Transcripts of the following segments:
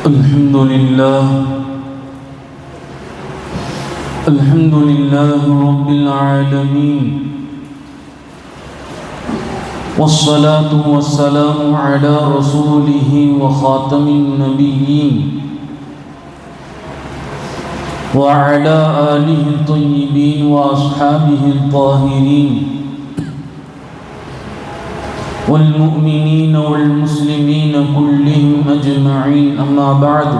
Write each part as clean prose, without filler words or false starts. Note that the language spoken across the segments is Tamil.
الحمد لله رب العالمين، والصلاة والسلام على رسوله وخاتم النبيين وعلى آله الطيبين وأصحابه الطاهرين والمؤمنين والمسلمين كلهم أجمعين. أما بعد،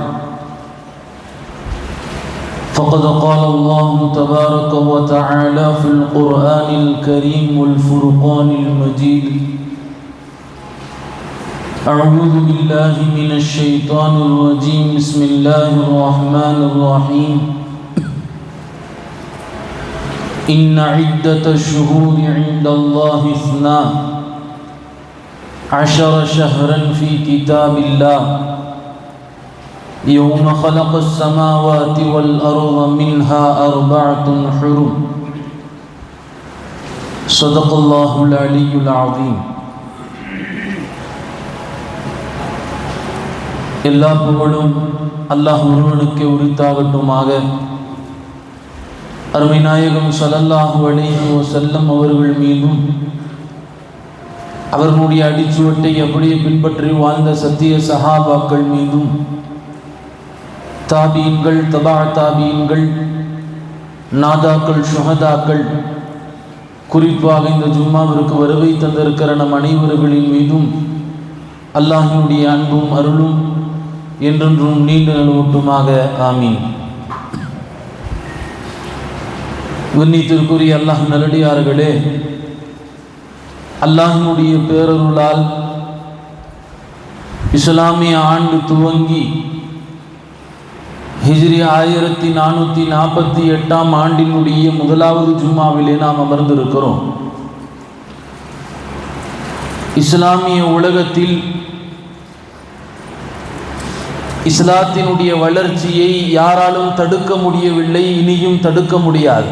فقد قال الله تبارك وتعالى في القرآن الكريم والفرقان المجيد: أعوذ بالله من الشيطان الرجيم، بسم الله الرحمن الرحيم. إن عدة الشهور عند الله 12 شهرا في كتاب الله يوم خلق السماوات والأرض منها 4 حرم. صدق الله العلي العظيم. எல்லா புகழும் அல்லாஹ் ஒருவனுக்கு உரித்தாகட்டுமாக. அருமை நாயகம் ஸல்லல்லாஹு அலைஹி வஸல்லம் அவர்கள் மீதும் அவர்களுடைய அடிச்சுவட்டை அப்படியே பின்பற்றி வாழ்ந்த சத்திய சஹாபாக்கள் மீதும், தாபீன்கள், தபா தாபீன்கள், நாதாக்கள், ஷுஹதாக்கள், குறிப்பாக இந்த ஜும்மாவிற்கு வருகை தந்திருக்கிற நம் அனைவர்களின் மீதும் அல்லாஹினுடைய அன்பும் அருளும் என்றென்றும் நீண்ட நிலவட்டுமாக. ஆமீன். கண்ணியத்திற்குரிய அல்லாஹ் நல்லடியார்களே, அல்லாஹினுடைய பேரருளால் இஸ்லாமிய ஆண்டு துவங்கி ஹிஜ்ரி 1448 ஆண்டினுடைய முதலாவது ஜும்மாவிலே நாம் அமர்ந்திருக்கிறோம். இஸ்லாமிய உலகத்தில் இஸ்லாத்தினுடைய வளர்ச்சியை யாராலும் தடுக்க முடியவில்லை, இனியும் தடுக்க முடியாது.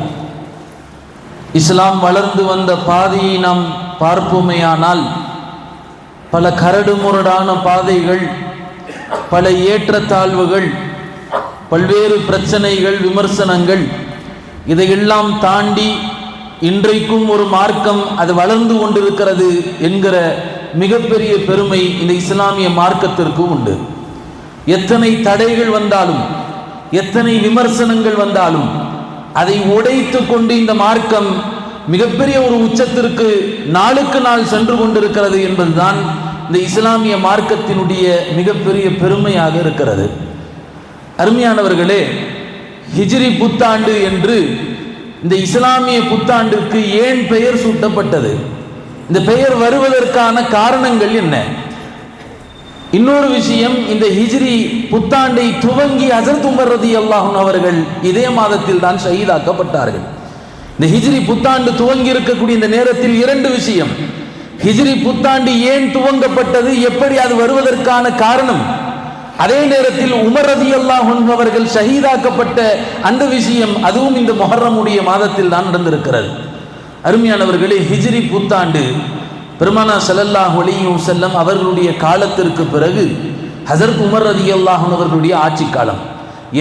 இஸ்லாம் வளர்ந்து வந்த பாதையை நாம் பார்ப்போமேயானால் பல கரடுமுரடான பாதைகள், பல ஏற்றத்தாழ்வுகள், பல்வேறு பிரச்சனைகள், விமர்சனங்கள், இதையெல்லாம் தாண்டி இன்றைக்கும் ஒரு மார்க்கம் அது வளர்ந்து கொண்டிருக்கிறது என்கிற மிகப்பெரிய பெருமை இந்த இஸ்லாமிய மார்க்கத்திற்கு உண்டு. எத்தனை தடைகள் வந்தாலும், எத்தனை விமர்சனங்கள் வந்தாலும் அதை உடைத்து கொண்டு இந்த மார்க்கம் மிகப்பெரிய ஒரு உச்சத்திற்கு நாளுக்கு நாள் சென்று கொண்டிருக்கிறது என்பதுதான் இந்த இஸ்லாமிய மார்க்கத்தினுடைய மிகப்பெரிய பெருமையாக இருக்கிறது. அருமையானவர்களே, ஹிஜ்ரி புத்தாண்டு என்று இந்த இஸ்லாமிய புத்தாண்டுக்கு ஏன் பெயர் சூட்டப்பட்டது? இந்த பெயர் வருவதற்கான காரணங்கள் என்ன? இன்னொரு விஷயம், இந்த ஹிஜ்ரி புத்தாண்டை துவங்கி ஹஜ்ரத் உமர் ரலியல்லாஹு அன்ஹு அவர்கள் இதே மாதத்தில் தான் ஷஹீதாக்கப்பட்டார்கள். இந்த ஹிஜ்ரி புத்தாண்டு துவங்கி இருக்கக்கூடிய இந்த நேரத்தில் 2 விஷயம். ஹிஜ்ரி புத்தாண்டு ஏன் துவங்கப்பட்டது, எப்படி அது வருவதற்கான காரணம், அதே நேரத்தில் உமர் ரலியல்லாஹு அன்ஹு அவர்கள் ஷஹீதாக்கப்பட்ட அந்த விஷயம், அதுவும் இந்த முஹர்ரமுடைய மாதத்தில் தான் நடந்திருக்கிறது. அருமையானவர்களே, ஹிஜ்ரி புத்தாண்டு பெருமானா ஸல்லல்லாஹு அலைஹி வஸல்லம் அவர்களுடைய காலத்திற்கு பிறகு ஹஜ்ரத் உமர் ரலியல்லாஹு அன்ஹு அவர்களுடைய ஆட்சி காலம்.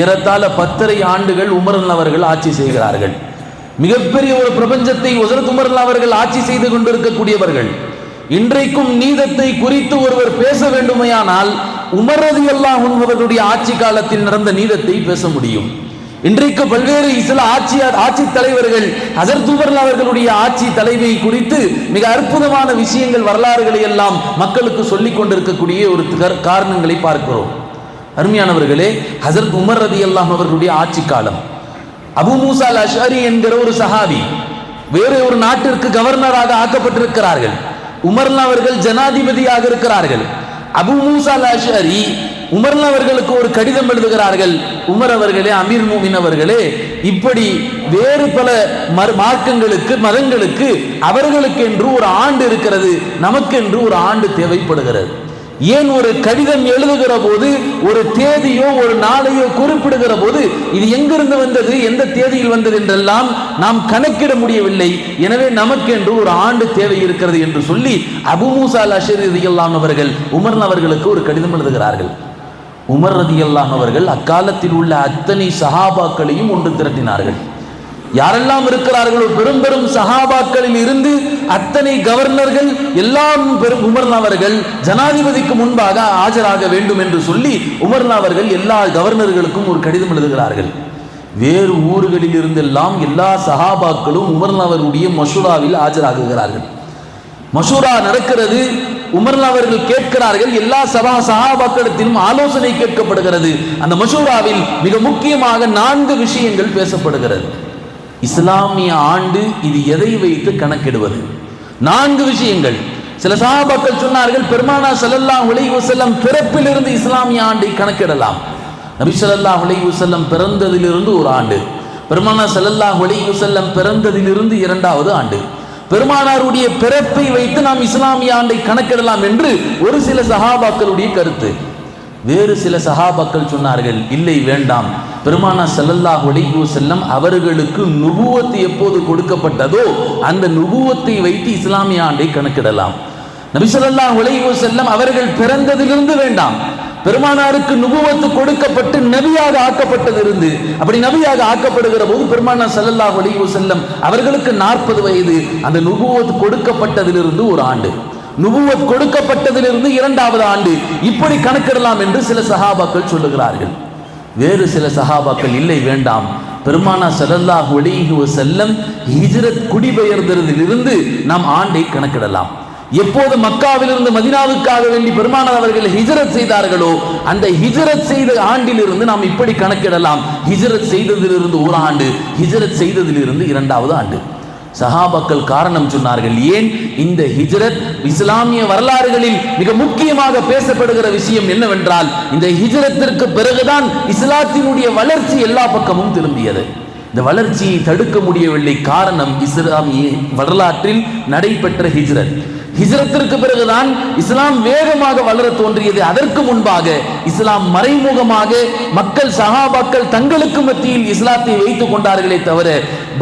ஏறத்தாழ 10.5 ஆண்டுகள் உமர் அவர்கள் ஆட்சி செய்கிறார்கள். மிகப்பெரிய ஒரு பிரபஞ்சத்தை ஹஜ்ரத் உமர் அவர்கள் ஆட்சி செய்து கொண்டிருக்கக்கூடியவர்கள். இன்றைக்கும் நீதத்தை குறித்து ஒருவர் பேச வேண்டுமையானால் உமர் ரலியல்லாஹு அன்ஹு அவர்களுடைய ஆட்சி காலத்தில் நடந்த நீதத்தை பேச முடியும். இன்றைக்கு பல்வேறு ஆட்சி தலைவர்கள் ஹஜ்ரத் உமர் அவர்களுடைய ஆட்சி தலைமை குறித்து மிக அற்புதமான விஷயங்கள், வரலாறுகளை எல்லாம் மக்களுக்கு சொல்லிக் கொண்டிருக்கக்கூடிய ஒரு காரணங்களை பார்க்கிறோம். அருமையானவர்களே, ஹஜ்ரத் உமர் ரலியல்லாஹு அவர்களுடைய ஆட்சி காலம், அபு மூசா அல் அஷ்அரி என்கிற ஒரு சஹாபி வேறு ஒரு நாட்டிற்கு கவர்னராக ஆக்கப்பட்டிருக்கிறார்கள். உமர் அவர்கள் ஜனாதிபதியாக இருக்கிறார்கள். அபு மூசா அல் அஷ்அரி உமர் அவர்களுக்கு ஒரு கடிதம் எழுதுகிறார்கள். உமர் அவர்களே, அமீர் மூமின் அவர்களே, இப்படி வேறு பல மார்க்கங்களுக்கு, மதங்களுக்கு அவர்களுக்கு என்று ஒரு ஆண்டு இருக்கிறது, நமக்கு என்று ஒரு ஆண்டு தேவைப்படுகிறது. ஏன் ஒரு கடிதம் எழுதுகிற போது ஒரு தேதியோ ஒரு நாளையோ குறிப்பிடுகிற போது இது எங்கிருந்து வந்தது, எந்த தேதியில் வந்தது என்றெல்லாம் நாம் கணக்கிட முடியவில்லை. எனவே நமக்கு என்று ஒரு ஆண்டு தேவை இருக்கிறது என்று சொல்லி அபு மூசா அல் அஷ்அரி ரலியல்லாஹு அன்ஹு அவர்கள் உமர் அவர்களுக்கு ஒரு கடிதம் எழுதுகிறார்கள். உமர் ரலியல்லாஹு அவர்கள் அக்காலத்தில் உள்ள அத்தனை சஹாபாக்களையும் ஒன்று திரட்டினார்கள். யாரெல்லாம் இருக்கிறார்களோ பெரும் பெரும் சஹாபாக்களில் இருந்து அத்தனை கவர்னர்கள் எல்லாம் பெரும் உமர் அவர்கள் ஜனாதிபதிக்கு முன்பாக ஆஜராக வேண்டும் என்று சொல்லி உமர் அவர்கள் எல்லா கவர்னர்களுக்கும் ஒரு கடிதம் எழுதுகிறார்கள். வேறு ஊர்களில் இருந்தெல்லாம் எல்லா சஹாபாக்களும் உமர் அவர்களுடைய மஷூராவில் ஆஜராகுகிறார்கள். மஷூரா நடக்கிறது. உமர் அவர்கள் கேட்கிறார்கள். எல்லா சஹாபாக்களிடத்திலும் ஆலோசனை கேட்கப்படுகிறது. அந்த மஷூராவில் மிக முக்கியமாக 4 விஷயங்கள் பேசப்படுகிறது. இஸ்லாமிய ஆண்டு இது எதை வைத்து கணக்கிடுவது? 4 விஷயங்கள். சில சஹாபாக்கள் சொன்னார்கள், பெருமானார் ஸல்லல்லாஹு அலைஹி வஸல்லம் பிறப்பிலிருந்து இஸ்லாமிய ஆண்டை கணக்கிடலாம். நபி ஸல்லல்லாஹு அலைஹி வஸல்லம் பிறந்ததிலிருந்து ஒரு ஆண்டு, பெருமானார் ஸல்லல்லாஹு அலைஹி வஸல்லம் பிறந்ததிலிருந்து 2வது ஆண்டு, பெருமானாருடைய பிறப்பை வைத்து நாம் இஸ்லாமிய ஆண்டை கணக்கிடலாம் என்று ஒரு சில சஹாபாக்களுடைய கருத்து. வேறு சில சஹாபாக்கள் சொன்னார்கள், இல்லை வேண்டாம், பெருமானார் ஸல்லல்லாஹு அலைஹி வஸல்லம் அவர்களுக்கு நுபுவத் எப்போது கொடுக்கப்பட்டதோ அந்த நுபுவத்தை வைத்து இஸ்லாமிய ஆண்டை கணக்கிடலாம். நபி ஸல்லல்லாஹு அலைஹி வஸல்லம் அவர்கள் பிறந்ததிலிருந்து வேண்டாம், பெருமானாருக்கு நுபுவத்து கொடுக்கப்பட்டு நபியாக ஆக்கப்பட்டதிலிருந்து, அப்படி நபியாக ஆக்கப்படுகிற போது பெருமானார் ஸல்லல்லாஹு அலைஹி வஸல்லம் அவர்களுக்கு 40 வயது, அந்த நுபுவத் கொடுக்கப்பட்டதிலிருந்து ஒரு ஆண்டு, நுபுவத் கொடுக்கப்பட்டதிலிருந்து 2வது ஆண்டு, இப்படி கணக்கிடலாம் என்று சில சஹாபாக்கள் சொல்லுகிறார்கள். வேறு சில சஹாபாக்கள் இல்லை வேண்டாம், பெருமானார் ஸல்லல்லாஹு அலைஹி வஸல்லம் ஹிஜ்ரத் குடிபெயர்ந்ததிலிருந்து நாம் ஆண்டை கணக்கிடலாம். எப்போது மக்காவிலிருந்து மதீனாவுக்காக வேண்டி பெருமானார் அவர்கள் ஹிஜ்ரத் செய்தார்களோ அந்த ஹிஜ்ரத் செய்த ஆண்டிலிருந்து நாம் இப்படி கணக்கிடலாம். ஹிஜ்ரத் செய்ததிலிருந்து ஒரு ஆண்டு, ஹிஜ்ரத் செய்ததிலிருந்து 2வது ஆண்டு. சஹாபாக்கள் காரணம் சொன்னார்கள். ஏன் இந்த ஹிஜ்ரத் இஸ்லாமிய வரலாறுகளில் மிக முக்கியமாக பேசப்படுகிற விஷயம் என்னவென்றால், இந்த ஹிஜ்ரத்திற்கு பிறகுதான் இஸ்லாத்தினுடைய வளர்ச்சி எல்லா பக்கமும் திரும்பியது. இந்த வளர்ச்சியை தடுக்க முடியவில்லை. காரணம் இஸ்லாமிய வரலாற்றில் நடைபெற்ற ஹிஜ்ரத். ஹிஜ்ரத்திற்கு பிறகுதான் இஸ்லாம் வேகமாக வளர தோன்றியது. அதற்கு முன்பாக இஸ்லாம் மறைமுகமாக மக்கள் சஹாபாக்கள் தங்களுக்கு மத்தியில் இஸ்லாத்தை வைத்துக் கொண்டார்களே தவிர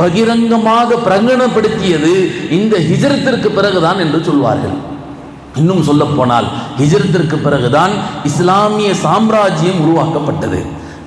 பகிரங்கமாக பிரகடனப்படுத்தியது இந்த ஹிஜ்ரத்திற்கு பிறகுதான் என்று சொல்வார்கள். இன்னும் சொல்ல போனால் ஹிஜ்ரத்திற்கு பிறகுதான் இஸ்லாமிய சாம்ராஜ்யம் உருவாக்கப்பட்டது.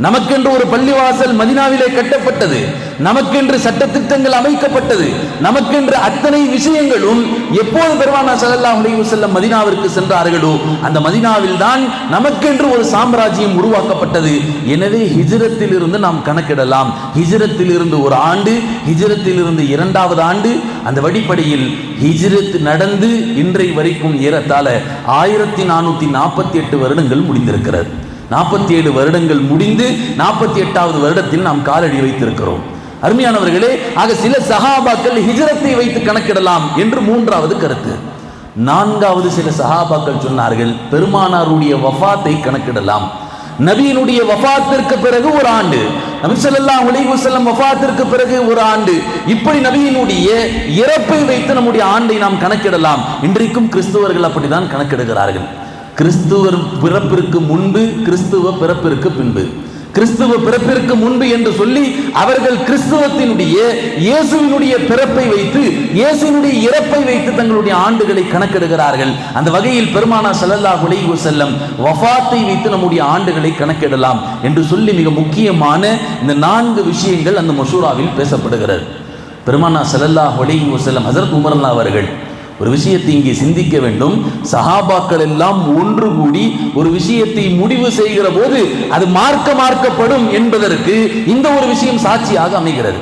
நமக்கென்று ஒரு பள்ளிவாசல் மதீனாவிலே கட்டப்பட்டது, நமக்கென்று சட்டத்திட்டங்கள் அமைக்கப்பட்டது, நமக்கென்று அத்தனை விஷயங்களும் எப்போது பெருமானார் ஸல்லல்லாஹு அலைஹி வஸல்லம் மதீனாவிற்கு சென்றார்களோ அந்த மதீனாவில் தான் நமக்கென்று ஒரு சாம்ராஜ்யம் உருவாக்கப்பட்டது. எனவே ஹிஜ்ரத்தில் இருந்து நாம் கணக்கிடலாம். ஹிஜ்ரத்தில் இருந்து ஒரு ஆண்டு, ஹிஜ்ரத்தில் இருந்து 2வது ஆண்டு. அந்த வழிப்படையில் ஹிஜ்ரத் நடந்து இன்றை வரைக்கும் ஏறத்தாழ 1448 வருடங்கள் முடிந்திருக்கிறது. 47 வருடங்கள் முடிந்து 48வது வருடத்தில் நாம் காலடி வைத்திருக்கிறோம். அருமையானவர்களே, ஆக சில சஹாபாக்கள் ஹிஜ்ரத்தை வைத்து கணக்கிடலாம் என்று 3வது கருத்து. 4வது சில சஹாபாக்கள் சொன்னார்கள், பெருமானாருடைய வஃபாத்தை கணக்கிடலாம். நபியினுடைய வஃபாத்திற்கு பிறகு ஒரு ஆண்டு, நபி ஸல்லல்லாஹு அலைஹி வஸல்லம் வஃபாத்திற்கு பிறகு ஒரு ஆண்டு, இப்படி நபியினுடைய இறப்பை வைத்து நம்முடைய ஆண்டை நாம் கணக்கிடலாம். இன்றைக்கும் கிறிஸ்தவர்கள் அப்படித்தான் கணக்கெடுக்கிறார்கள். கிறிஸ்துவர் பிறப்பிற்கு முன்பு, கிறிஸ்துவ பிறப்பிற்கு பின்பு, கிறிஸ்துவ பிறப்பிற்கு முன்பு என்று சொல்லி அவர்கள் கிறிஸ்துவத்தினுடைய இயேசுவினுடைய பிறப்பை வைத்து, இயேசுவினுடைய இறப்பை வைத்து தங்களுடைய ஆண்டுகளை கணக்கெடுக்கிறார்கள். அந்த வகையில் பெருமானார் ஸல்லல்லாஹு அலைஹி வஸல்லம் வஃபாத்தை வைத்து நம்முடைய ஆண்டுகளை கணக்கிடலாம் என்று சொல்லி மிக முக்கியமான இந்த 4 விஷயங்கள் அந்த மஷூராவில் பேசப்படுகிறது. பெருமானார் ஸல்லல்லாஹு அலைஹி வஸல்லம் ஹஜ்ரத் உமர் அவர்கள் ஒரு விஷயத்தை இங்கே சிந்திக்க வேண்டும். சஹாபாக்கள் எல்லாம் ஒன்று கூடி ஒரு விஷயத்தை முடிவு செய்கிற போது அது மார்க்கப்படும் என்பதற்கு இந்த ஒரு விஷயம் சாட்சியாக அமைகிறது.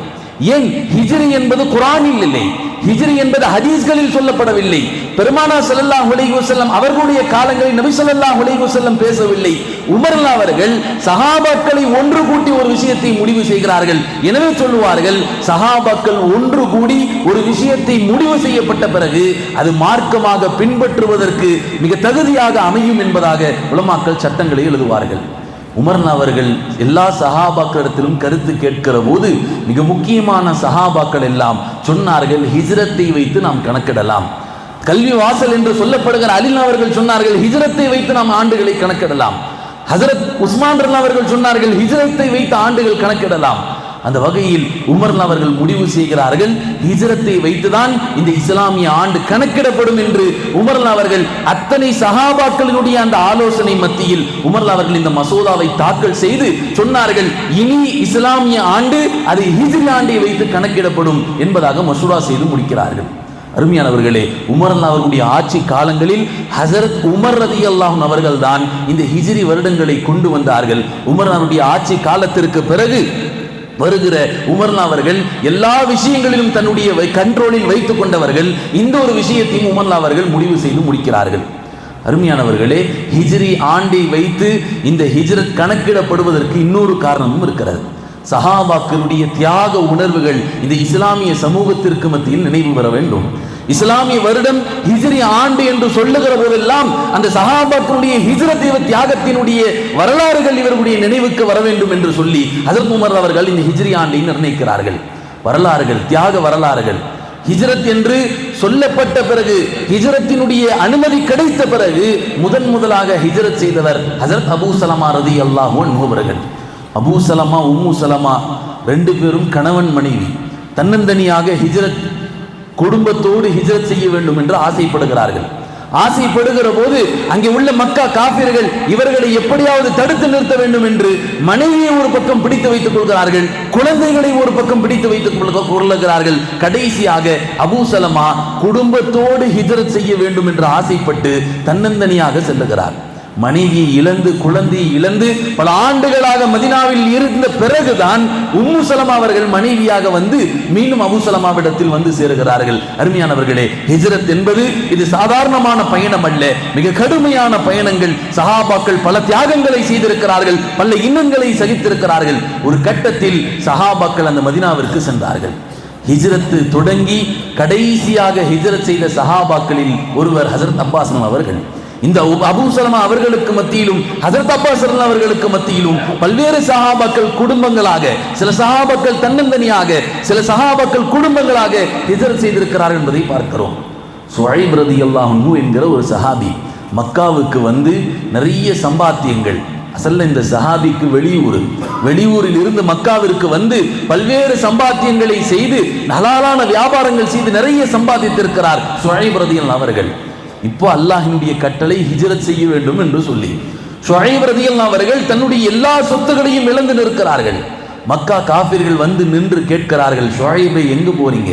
ஏன் ஹிஜ்ரி என்பது குர்ஆனில் இல்லை, ஹிஜ்ரி என்பது ஹதீஸ்களில் சொல்லப்படவில்லை. பெருமானார் ஸல்லல்லாஹு அலைஹி வஸல்லம் அவர்களுடைய காலங்களில் நபி ஸல்லல்லாஹு அலைஹி வஸல்லம் பேசவில்லை. உமர் அவர்கள் சஹாபாக்களை ஒன்று கூட்டி ஒரு விஷயத்தை முடிவு செய்கிறார்கள். எனவே சொல்லுவார்கள், சஹாபாக்கள் ஒன்று கூடி ஒரு விஷயத்தை முடிவு செய்யப்பட்ட பிறகு அது மார்க்கமாக பின்பற்றுவதற்கு மிக தகுதியாக அமையும் என்பதாக உலமாக்கள் சட்டங்களை எழுதுவார்கள். உமர் அவர்கள் எல்லா சஹாபாக்களிடத்திலும் கருத்து கேட்கிற போது மிக முக்கியமான சஹாபாக்கள் எல்லாம் சொன்னார்கள், ஹிஜ்ரத்தை வைத்து நாம் கணக்கிடலாம். கல்வி வாசல் என்று சொல்லப்படுகிற அலி அவர்கள் சொன்னார்கள், ஹிஜ்ரத்தை வைத்து நாம் ஆண்டுகளை கணக்கிடலாம். ஹஜரத் உஸ்மான் அவர்கள் சொன்னார்கள், ஹிஜ்ரத்தை வைத்து ஆண்டுகள் கணக்கிடலாம். அந்த வகையில் உமர் அவர்கள் முடிவு செய்கிறார்கள், ஹிஜ்ரத்தை வைத்துதான் இந்த இஸ்லாமிய ஆண்டு கணக்கிடப்படும் என்று. உமர் அவர்கள் அத்தனை சஹாபாக்களினுடைய அந்த ஆலோசனை மத்தியில் உமர் அவர்கள் இந்த மசோதாவை தாக்கல் செய்து சொன்னார்கள், இனி இஸ்லாமிய ஆண்டு அது ஹிஜ்ரி ஆண்டை வைத்து கணக்கிடப்படும் என்பதாக மசூரா செய்து முடிக்கிறார்கள். அருமையானவர்களே, உமர் அவர்களுடைய ஆட்சி காலங்களில் ஹசரத் உமர் ரலியல்லாஹு அன்ஹு அவர்கள் தான் இந்த ஹிஜ்ரி வருடங்களை கொண்டு வந்தார்கள். உமர் அவருடைய ஆட்சி காலத்திற்கு பிறகு வருகிற உமர் அவர்கள் எல்லா விஷயங்களிலும் தன்னுடைய கண்ட்ரோலில் வைத்துக் கொண்டவர்கள். இந்த ஒரு விஷயத்தையும் உமர் அவர்கள் முடிவு செய்து முடிக்கிறார்கள். அருமையானவர்களே, ஹிஜ்ரி ஆண்டை வைத்து இந்த ஹிஜ்ரத் கணக்கிடப்படுவதற்கு இன்னொரு காரணமும் இருக்கிறது. சஹாபாக்களுடைய தியாக உணர்வுகள் இந்த இஸ்லாமிய சமூகத்திற்கு மத்தியில் நினைவு வர வேண்டும். இஸ்லாமிய வருடம் ஹிஜ்ரி ஆண்டு என்று சொல்லுகிற போதெல்லாம் அந்த சஹாபாக்களுடைய ஹிஜ்ரத் தியாகத்தினுடைய வரலாறுகள் இவர்களுடைய நினைவுக்கு வர வேண்டும் என்று சொல்லி ஹஜ்ரத் உமர் அவர்கள் இந்த ஹிஜ்ரி ஆண்டை நிர்ணயிக்கிறார்கள். வரலாறுகள், தியாக வரலாறுகள். ஹிஜ்ரத் என்று சொல்லப்பட்ட பிறகு, ஹிஜ்ரத்தினுடைய அனுமதி கிடைத்த பிறகு முதலாக ஹிஜ்ரத் செய்தவர் ஹஜ்ரத் அபூ சலமா ரலியல்லாஹு அன்ஹு அவர்கள். அபூ சலமா, உம்மு சலமா ரெண்டு பேரும் கணவன் மனைவி. தன்னந்தனியாக ஹிஜ்ரத், குடும்பத்தோடு ஹிஜ்ரத் செய்ய வேண்டும் என்று ஆசைப்படுகிறார்கள். ஆசைப்படுகிற போது அங்கே உள்ள மக்கா காபிர்கள் இவர்களை எப்படியாவது தடுத்து நிறுத்த வேண்டும் என்று மனைவியை ஒரு பக்கம் பிடித்து வைத்துக் கொள்கிறார்கள், குழந்தைகளை ஒரு பக்கம் பிடித்து வைத்துக் கொள்கிறார்கள். கடைசியாக அபூ சலமா குடும்பத்தோடு ஹிஜ்ரத் செய்ய வேண்டும் என்று ஆசைப்பட்டு தன்னந்தனியாக செல்லுகிறார். மனைவியை இழந்து, குழந்தையை இழந்து பல ஆண்டுகளாக மதீனாவில் இருந்த பிறகுதான் உம்மு சலமா அவர்கள் மனைவியாக வந்து மீண்டும் அபூ சலமாவிடத்தில் வந்து சேருகிறார்கள். அருமையானவர்களே, ஹிஜ்ரத் என்பது இது சாதாரணமான பயணம் அல்ல, மிக கடுமையான பயணங்கள். சஹாபாக்கள் பல தியாகங்களை செய்திருக்கிறார்கள், பல இன்னல்களை சகித்திருக்கிறார்கள். ஒரு கட்டத்தில் சஹாபாக்கள் அந்த மதீனாவிற்கு சென்றார்கள். ஹிஜ்ரத் தொடங்கி கடைசியாக ஹிஜ்ரத் செய்த சஹாபாக்களில் ஒருவர் ஹஜ்ரத் அப்பாஸ் அவர்கள். இந்த அபூ சலமா அவர்களுக்கு மத்தியிலும் ஹஜ்ரத் அப்பாஸ் அவர்களுக்கு மத்தியிலும் பல்வேறு சஹாபாக்கள் குடும்பங்களாக, சில சஹாபாக்கள் தன்னந்தனியாக, சில சஹாபாக்கள் குடும்பங்களாக ஹிஜ்ரத் செய்திருக்கிறார்கள் என்பதை பார்க்கிறோம். சுஹைப் ரலியல்லாஹு அன்ஹு என்கிற ஒரு சஹாபி மக்காவுக்கு வந்து நிறைய சம்பாத்தியங்கள், அசல்ல இந்த சஹாபிக்கு வெளியூரில் இருந்து மக்காவிற்கு வந்து பல்வேறு சம்பாத்தியங்களை செய்து ஹலாலான வியாபாரங்கள் செய்து நிறைய சம்பாதித்திருக்கிறார் சுஹைப் ரலியல்லாஹு அவர்கள். இப்போ அல்லாஹ்வினுடைய கட்டளை ஹிஜ்ரத் செய்ய வேண்டும் என்று சொல்லி சுஹைப் ரலியல்லாஹு அவர்கள் தன்னுடைய எல்லா சொத்துக்களையும் இழந்து நிற்கிறார்கள். மக்கா காஃபிர்கள் வந்து நின்று கேட்கிறார்கள், சுஹைபை எங்கு போறீங்க?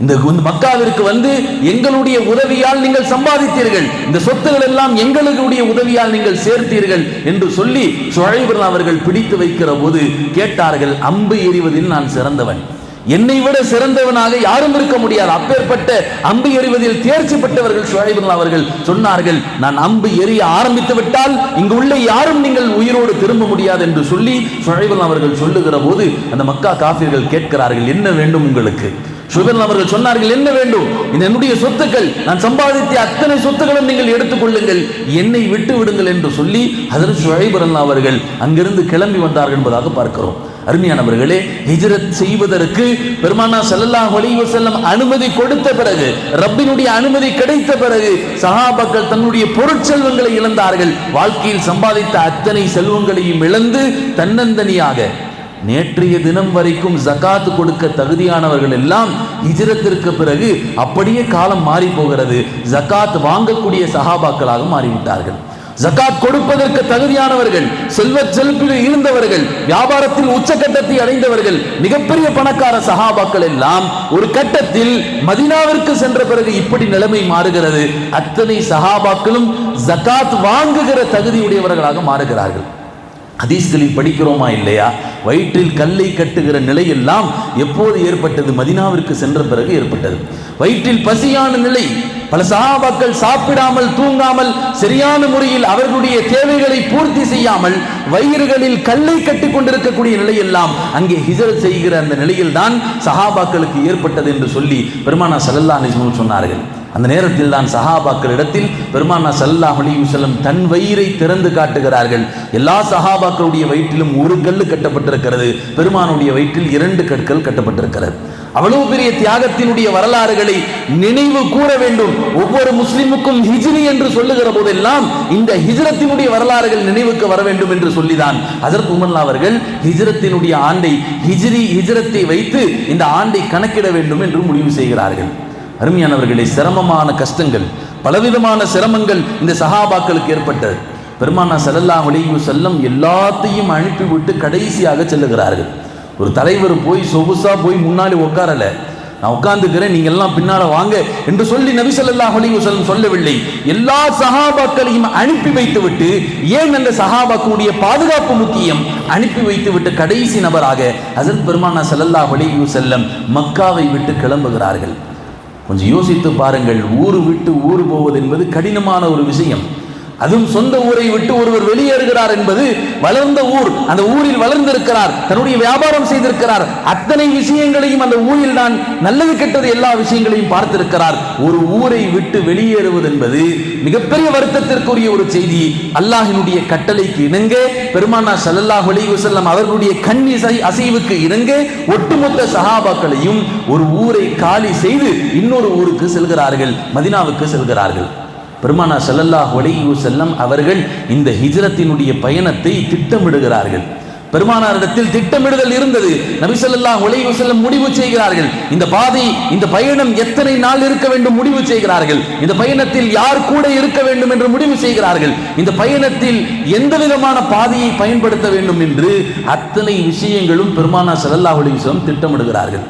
இந்த மக்காவிற்கு வந்து எங்களுடைய உதவியால் நீங்கள் சம்பாதித்தீர்கள், இந்த சொத்துக்கள் எல்லாம் எங்களுடைய உதவியால் நீங்கள் சேர்த்தீர்கள் என்று சொல்லி சுஹைப் அவர்கள் பிடித்து வைக்கிற போது கேட்டார்கள், அம்பு எறிவதில் நான் சிறந்தவன், என்னை விட சிறந்தவனாக யாரும் இருக்க முடியாது. அப்பேற்பட்ட அம்பு எறிவதில் தேர்ச்சி பெற்றவர்கள் சுஹைப் அவர்கள் சொன்னார்கள், நான் அம்பு எறிய ஆரம்பித்து விட்டால் இங்கு உள்ள யாரும் நீங்கள் உயிரோடு திரும்ப முடியாது என்று சொல்லி சுஹைப் அவர்கள் சொல்லுகிற போது அந்த மக்கா காஃபிர்கள் கேட்கிறார்கள், என்ன வேண்டும் உங்களுக்கு? சுஹைப் அவர்கள் சொன்னார்கள், என்ன வேண்டும்? என்னுடைய சொத்துக்கள், நான் சம்பாதித்த அத்தனை சொத்துக்களும் நீங்கள் எடுத்துக்கொள்ளுங்கள், என்னை விட்டு விடுங்கள் என்று சொல்லி ஹஜ்ரத் சுஹைப் அவர்கள் அங்கிருந்து கிளம்பி வந்தார்கள் என்பதாக பார்க்கிறோம். அருமையானவர்களே, ஹிஜ்ரத் செய்வதற்கு பெருமானார் ஸல்லல்லாஹு அலைஹி வஸல்லம் அனுமதி கொடுத்த பிறகு, ரப்பினுடைய அனுமதி கிடைத்த பிறகு சஹாபாக்கள் தன்னுடைய பொருட்செல்வங்களை இழந்தார்கள். வாழ்க்கையில் சம்பாதித்த அத்தனை செல்வங்களையும் இழந்து தன்னந்தனியாக நேற்றைய தினம் வரைக்கும் ஜகாத் கொடுக்க தகுதியானவர்கள் எல்லாம் ஹிஜ்ரத்திற்கு பிறகு அப்படியே காலம் மாறி போகிறது, ஜகாத் வாங்கக்கூடிய சஹாபாக்களாக மாறிவிட்டார்கள். ஜகாத் கொடுப்பதற்கு தகுதியானவர்கள், செல்வத்தில் இருந்தவர்கள், வியாபாரத்தில் உச்சகட்டத்தை அடைந்தவர்கள், மிகப்பெரிய பணக்கார சஹாபாக்கள் எல்லாம் ஒரு கட்டத்தில் மதீனாவிற்கு சென்ற பிறகு இப்படி நிலைமை மாறுகிறது. அத்தனை சஹாபாக்களும் ஜகாத் வாங்குகிற தகுதியுடையவர்களாக மாறுகிறார்கள். ஹதீஸ்களில் படிக்கிறோமா இல்லையா? வயிற்றில் கல்லை கட்டுகிற நிலையெல்லாம் எப்போது ஏற்பட்டது? மதீனாவிற்கு சென்ற பிறகு ஏற்பட்டது. வயிற்றில் பசியான நிலை, பல சஹாபாக்கள் சாப்பிடாமல் தூங்காமல் சரியான முறையில் அவர்களுடைய தேவைகளை பூர்த்தி செய்யாமல் வயிறுகளில் கல்லை கட்டி கொண்டிருக்கக்கூடிய நிலையெல்லாம் அங்கே ஹிஜ்ரத் செய்கிற அந்த நிலையில் தான் சஹாபாக்களுக்கு ஏற்பட்டது என்று சொல்லி பெருமானார் ஸல்லல்லாஹு அலைஹி வஸல்லம் சொன்னார்கள். அந்த நேரத்தில் தான் சஹாபாக்களிடத்தில் பெருமானார் ஸல்லல்லாஹு அலைஹி வஸல்லம் தன் வயிறை திறந்து காட்டுகிறார்கள். எல்லா சஹாபாக்களுடைய வயிற்றிலும் ஒரு கல் கட்டப்பட்டிருக்கிறது, பெருமானுடைய வயிற்றில் 2 கற்கள் கட்டப்பட்டிருக்கிறது. அவ்வளவு பெரிய தியாகத்தினுடைய வரலாறுகளை நினைவு கூற வேண்டும். ஒவ்வொரு முஸ்லிமுக்கும் ஹிஜ்ரி என்று சொல்லுகிற போதெல்லாம் இந்த ஹிஜ்ரத்தினுடைய வரலாறுகள் நினைவுக்கு வர வேண்டும் என்று சொல்லிதான் ஹஜ்ரத் உமர் அவர்கள் ஹிஜ்ரத்தினுடைய ஆண்டை ஹிஜ்ரத்தை வைத்து இந்த ஆண்டை கணக்கிட வேண்டும் என்று முடிவு செய்கிறார்கள். அருமையானவர்களே, சிரமமான கஷ்டங்கள், பலவிதமான சிரமங்கள் இந்த சஹாபாக்களுக்கு ஏற்பட்டது. பெருமானா ஸல்லல்லாஹு அலைஹி வஸல்லம் எல்லாத்தையும் அனுப்பிவிட்டு கடைசியாக செல்லுகிறார்கள். ஒரு தலைவர் போய் சொகுசா போய் முன்னாடி உட்காரல, நான் உட்கார்ந்துக்கிறேன், நீங்க எல்லாம் பின்னால வாங்க என்று சொல்லி நபி ஸல்லல்லாஹு அலைஹி வஸல்லம் சொல்லவில்லை. எல்லா சஹாபாக்களையும் அனுப்பி வைத்து விட்டு, ஏன் அந்த சஹாபாக்களுடைய பாதுகாப்பு முக்கியம், அனுப்பி வைத்து விட்டு கடைசி நபராக ஹஜ்ரத் பெருமானா ஸல்லல்லாஹு அலைஹி வஸல்லம் மக்காவை விட்டு கிளம்புகிறார்கள். கொஞ்சம் யோசித்து பாருங்கள், ஊர் விட்டு ஊர் போவது என்பது கடினமான ஒரு விஷயம். அதுவும் சொந்த ஊரை விட்டு ஒருவர் வெளியேறுகிறார் என்பது, வளர்ந்த ஊர், அந்த ஊரில் வளர்ந்திருக்கிறார், தன்னுடைய வியாபாரம் செய்திருக்கிறார், அத்தனை விஷயங்களையும் அந்த ஊரில் தான் நல்லது கெட்டது எல்லா விஷயங்களையும் பார்த்திருக்கிறார். ஒரு ஊரை விட்டு வெளியேறுவது என்பது மிகப்பெரிய வருத்தத்திற்குரிய ஒரு செய்தி. அல்லாஹ்வினுடைய கட்டளைக்கு இணங்க, பெருமானா ஸல்லல்லாஹு அலைஹி வஸல்லம் அவர்களுடைய கண் அசைவுக்கு இணங்க ஒட்டுமொத்த சஹாபாக்களையும் ஒரு ஊரை காலி செய்து இன்னொரு ஊருக்கு செல்கிறார்கள், மதீனாவுக்கு செல்கிறார்கள். பெருமானா ஸல்லல்லாஹு அலைஹி வஸல்லம் அவர்கள் இந்த ஹிஜ்ரத்தினுடைய பயணத்தை திட்டமிடுகிறார்கள். பெருமானாரிடத்தில் திட்டமிடுதல் இருந்தது. நபி ஸல்லல்லாஹு அலைஹி வஸல்லம் முடிவு செய்கிறார்கள், இந்த பாதை, இந்த பயணம் எத்தனை நாள் இருக்க வேண்டும் முடிவு செய்கிறார்கள். இந்த பயணத்தில் யார் கூட இருக்க வேண்டும் என்று முடிவு செய்கிறார்கள். இந்த பயணத்தில் எந்த விதமான பாதையை பயன்படுத்த வேண்டும் என்று அத்தனை விஷயங்களும் பெருமானா ஸல்லல்லாஹு அலைஹி வஸல்லம் திட்டமிடுகிறார்கள்.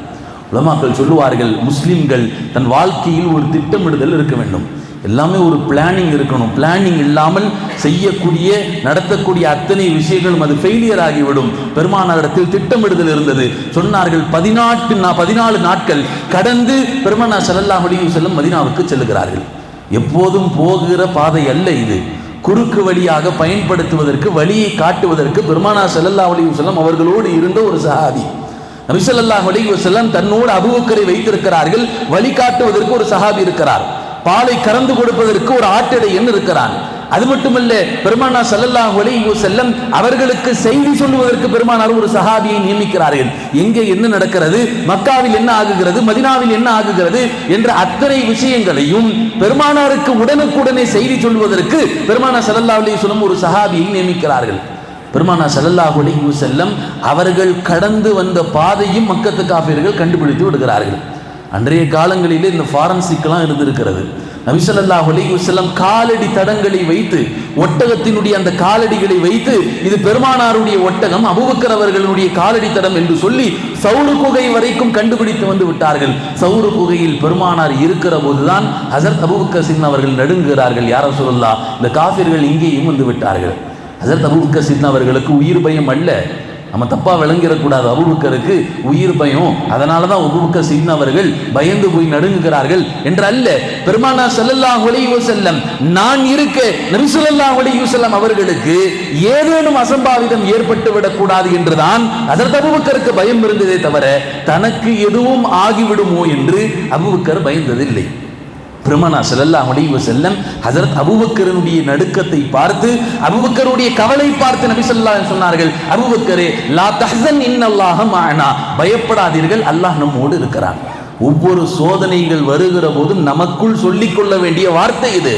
உலமாக்கள் சொல்லுவார்கள், முஸ்லிம்கள் தன் வாழ்க்கையில் ஒரு திட்டமிடுதல் இருக்க வேண்டும். எல்லாமே ஒரு பிளானிங் இருக்கணும். பிளானிங் இல்லாமல் செய்யக்கூடிய நடத்தக்கூடிய அத்தனை விஷயங்களும் அது ஃபெயிலியர் ஆகிவிடும். பெருமானாரிடத்தில் திட்டமிடுதல் இருந்தது. சொன்னார்கள், 14 நாட்கள் கடந்து பெருமானா ஸல்லல்லாஹு அலைஹி வஸல்லம் மதீனாவுக்கு செல்லுகிறார்கள். எப்போதும் போகிற பாதை அல்ல இது, குறுக்கு வழியாக பயன்படுத்துவதற்கு, வழியை காட்டுவதற்கு பெருமானா ஸல்லல்லாஹு அலைஹி வஸல்லம் அவர்களோடு இருந்த ஒரு சஹாபி. நபி ஸல்லல்லாஹு அலைஹி வஸல்லம் தன்னோடு அபூபக்கரை வைத்திருக்கிறார்கள். வழிகாட்டுவதற்கு ஒரு சஹாபி இருக்கிறார். பாலை கறந்து கொடுப்பதற்கு ஒரு ஆட்டிடையன் இருக்கிறான். அது மட்டுமல்ல, பெருமானா ஸல்லல்லாஹு அலைஹி வஸல்லம் அவர்களுக்கு செய்தி சொல்லுவதற்கு பெருமானார் ஒரு சஹாபியை நியமிக்கிறார்கள். எங்கே என்ன நடக்கிறது, மக்காவில் என்ன ஆகுகிறது, மதீனாவில் என்ன ஆகுகிறது என்ற அத்தனை விஷயங்களையும் பெருமானாருக்கு உடனுக்குடனே செய்தி சொல்வதற்கு பெருமானா ஸல்லல்லாஹு அலைஹி வஸல்லம் ஒரு சஹாபியை நியமிக்கிறார்கள். பெருமானா ஸல்லல்லாஹு அலைஹி வஸல்லம் அவர்கள் கடந்து வந்த பாதையும் மக்கத்து காஃபிர்கள் கண்டுபிடித்து விடுகிறார்கள். அன்றைய காலங்களிலே இந்த ஃபாரன்சிக்லாம் இருந்திருக்கிறது. நபி ஸல்லல்லாஹு அலைஹி வஸல்லம் காலடி தடங்களை வைத்து, ஒட்டகத்தினுடைய அந்த காலடிகளை வைத்து, இது பெருமானாருடைய ஒட்டகம், அபூபக்கர் அவர்களுடைய காலடி தடம் என்று சொல்லி சௌரு குகை வரைக்கும் கண்டுபிடித்து வந்து விட்டார்கள். சௌரு குகையில் பெருமானார் இருக்கிற போதுதான் ஹஸரத் அபூபக்கர் சின் அவர்கள் நடுங்குகிறார்கள், யார் ரசூலுல்லாஹ், இந்த காஃபிர்கள் இங்கேயும் வந்து விட்டார்கள். ஹஸரத் அபூபக்கர் சின் அவர்களுக்கு உயிர் பயம் அல்ல, நம்ம தப்பா விளங்கிடக்கூடாது, அபூபக்கருக்கு உயிர் பயம், அதனால தான் அபூபக்கர் சின் அவர்கள் பயந்து போய் நடுங்குகிறார்கள் என்று அல்ல. பெருமானா ஸல்லல்லாஹு அலைஹி வஸல்லம் நான் இருக்க நபி ஸல்லல்லாஹு அலைஹி வஸல்லம் அவர்களுக்கு ஏதேனும் அசம்பாவிதம் ஏற்பட்டு விடக்கூடாது என்றுதான் ஹஸரத் அபூபக்கருக்கு பயம் இருந்ததே தவிர தனக்கு எதுவும் ஆகிவிடுமோ என்று அபூபக்கர் பயந்ததில்லை. பெருமானா ஸல்லல்லாஹு அலைஹி வஸல்லம் ஹஸரத் அபூபக்கருடைய நடுக்கத்தை பார்த்து, அபூபக்கருடைய கவலை பார்த்து நபி ஸல்லல்லாஹு அலைஹி வஸல்லம் சொன்னார்கள், அபூபக்கரே லா தஹ்சன் இன்னல்லாஹ மஅனா, பயப்படாதீர்கள், அல்லாஹ் நம்மோடு இருக்கிறான். ஒவ்வொரு சோதனைகள் வருகிற போதும் நமக்குள் சொல்லிக் கொள்ள வேண்டிய வார்த்தை இது.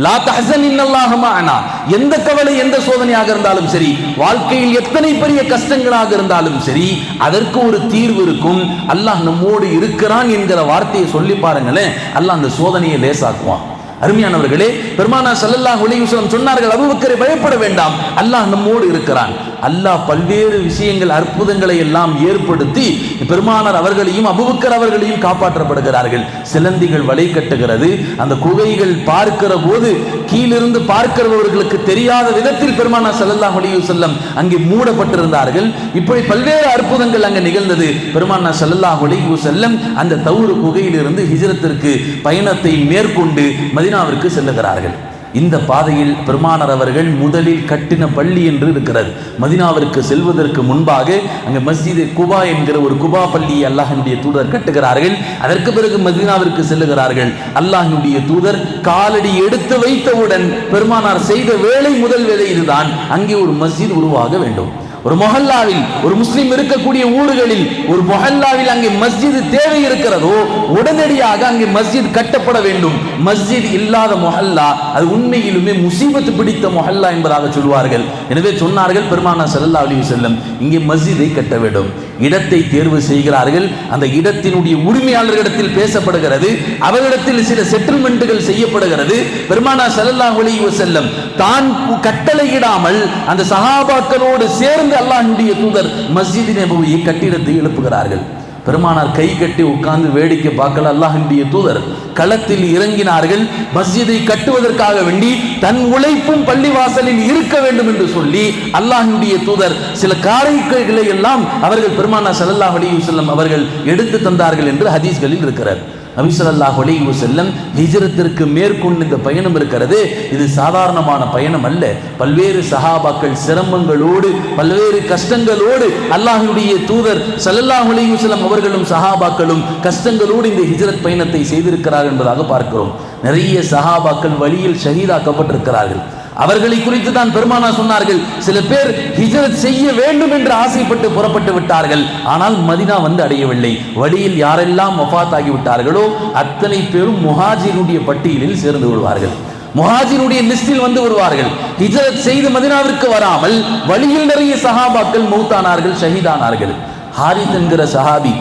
லா தஹ்சன் இன்னல்லாஹ மஅனா, எந்த கவலை, எந்த சோதனையாக இருந்தாலும் சரி, வாழ்க்கையில் எத்தனை பெரிய கஷ்டங்களாக இருந்தாலும் சரி, அதற்கு ஒரு தீர்வு இருக்கும். அல்லாஹ் நம்மோடு இருக்கிறான் என்கிற வார்த்தையை சொல்லி பாருங்களேன், அல்லாஹ் அந்த சோதனையை லேசாக்குவான். அருமையானவர்களே, பெருமானா ஸல்லல்லாஹு அலைஹி வஸல்லம் சொன்னார்கள், அபூபக்கரை பயப்பட வேண்டாம், அல்லாஹ் நம்மோடு இருக்கிறான். அல்லாஹ் பல்வேறு விஷயங்கள், அற்புதங்களை எல்லாம் ஏற்படுத்தி பெருமானார் அவர்களையும் அபூபக்கர் அவர்களையும் காப்பாற்றப்படுகிறார்கள். சிலந்திகள் வலை கட்டுகிறது, அந்த குகைகள் பார்க்கிற போது கீழிருந்து பார்க்கிறவர்களுக்கு தெரியாத விதத்தில் பெருமானார் ஸல்லல்லாஹு அலைஹி வஸல்லம் அங்கே மூடப்பட்டிருந்தார்கள். இப்படி பல்வேறு அற்புதங்கள் அங்கே நிகழ்ந்தது. பெருமானார் ஸல்லல்லாஹு அலைஹி வஸல்லம் அந்த தௌர் குகையிலிருந்து ஹிஜ்ரத்திற்கு பயணத்தை மேற்கொண்டு மதீனாவிற்கு செல்லுகிறார்கள். இந்த பாதையில் பெருமானார் அவர்கள் முதலில் கட்டின பள்ளி என்று இருக்கிறது. மதீனாவிற்கு செல்வதற்கு முன்பாக அங்கே மஸ்ஜித் குபா என்கிற ஒரு குபா பள்ளியை அல்லாஹ்வினுடைய தூதர் கட்டுகிறார்கள். அதற்கு பிறகு மதீனாவிற்கு செல்லுகிறார்கள். அல்லாஹ்வினுடைய தூதர் காலடி எடுத்து வைத்தவுடன் பெருமானார் செய்த வேலை, முதல் வேலை இதுதான், அங்கே ஒரு மஸ்ஜித் உருவாக வேண்டும். ஒரு மொஹல்லாவில் ஒரு முஸ்லிம் இருக்கக்கூடிய ஊர்களில் ஒரு மொஹல்லாவில் அங்கே மஸ்ஜித் தேவை இருக்கிறதோ உடனடியாக அங்கே மஸ்ஜித் கட்டப்பட வேண்டும். மஸ்ஜித் இல்லாத மொஹல்லா அது உண்மையிலுமே முசீபத்து பிடித்த மொஹல்லா என்பதாக சொல்வார்கள். எனவே சொன்னார்கள் பெருமானார் ஸல்லல்லாஹு அலைஹி வஸல்லம் இங்கே மஸ்ஜிதை கட்ட வேண்டும். இடத்தை தேர்வு செய்கிறார்கள். அந்த இடத்தினுடைய உரிமையாளர்களிடத்தில் பேசப்படுகிறது, அவர்களிடத்தில் சில செட்டில்மெண்ட்டுகள் செய்யப்படுகிறது. பெருமானார் ஸல்லல்லாஹு அலைஹி வஸல்லம் தான் கட்டளையிடாமல் அந்த சஹாபாக்களோடு சேர்ந்து அல்லாஹ்வுடைய தூதர் மஸ்ஜித் நபவியை கட்டிடத்தை எழுப்புகிறார்கள். பெருமானார் கை கட்டி உட்கார்ந்து வேடிக்கை பார்க்கல. அல்லாஹ்வுடைய தூதர் களத்தில் இறங்கினார்கள். மஸ்ஜிதை கட்டுவதற்காக வேண்டி தன் உழைப்பும் பள்ளிவாசலில் இருக்க வேண்டும் என்று சொல்லி அல்லாஹ்வுடைய தூதர் சில காரியங்களை எல்லாம் அவர்கள் பெருமானார் ஸல்லல்லாஹு அலைஹி வஸல்லம் அவர்கள் எடுத்து தந்தார்கள் என்று ஹதீஸ்களில் இருக்கிறார். நபி ஸல்லல்லாஹு அலைஹி வஸல்லம் ஹிஜ்ரத்திற்கு மேற்கொண்டு இந்த பயணம் இருக்கிறது, இது சாதாரணமான பயணம் அல்ல. பல்வேறு சஹாபாக்கள் சிரமங்களோடு பல்வேறு கஷ்டங்களோடு அல்லாஹ்வுடைய தூதர் ஸல்லல்லாஹு அலைஹி வஸல்லம் அவர்களும் சஹாபாக்களும் கஷ்டங்களோடு இந்த ஹிஜ்ரத் பயணத்தை செய்திருக்கிறார்கள் என்பதாக பார்க்கிறோம். நிறைய சஹாபாக்கள் வழியில் ஷஹீதாக்கப்பட்டிருக்கிறார்கள். அவர்களை குறித்து தான் பெருமானார் சொன்னார்கள், சில பேர் ஹிஜ்ரத் செய்ய வேண்டும் என்று ஆசைப்பட்டு புறப்பட்டு விட்டார்கள், ஆனால் மதீனா வந்து அடையவில்லை. வழியில் யாரெல்லாம் வஃபாத் ஆகிவிட்டார்களோ அத்தனை பேரும் முஹாஜிருடைய பட்டியலில் சேர்ந்து விடுவார்கள், முஹாஜிருடைய லிஸ்டில் வந்து வருவார்கள். ஹிஜ்ரத் செய்து மதீனாவிற்கு வராமல் வழியில் நிறைய சஹாபாக்கள் மௌத்தானார்கள், ஷஹீதானார்கள். ஹாரித் என்கிற சஹாபி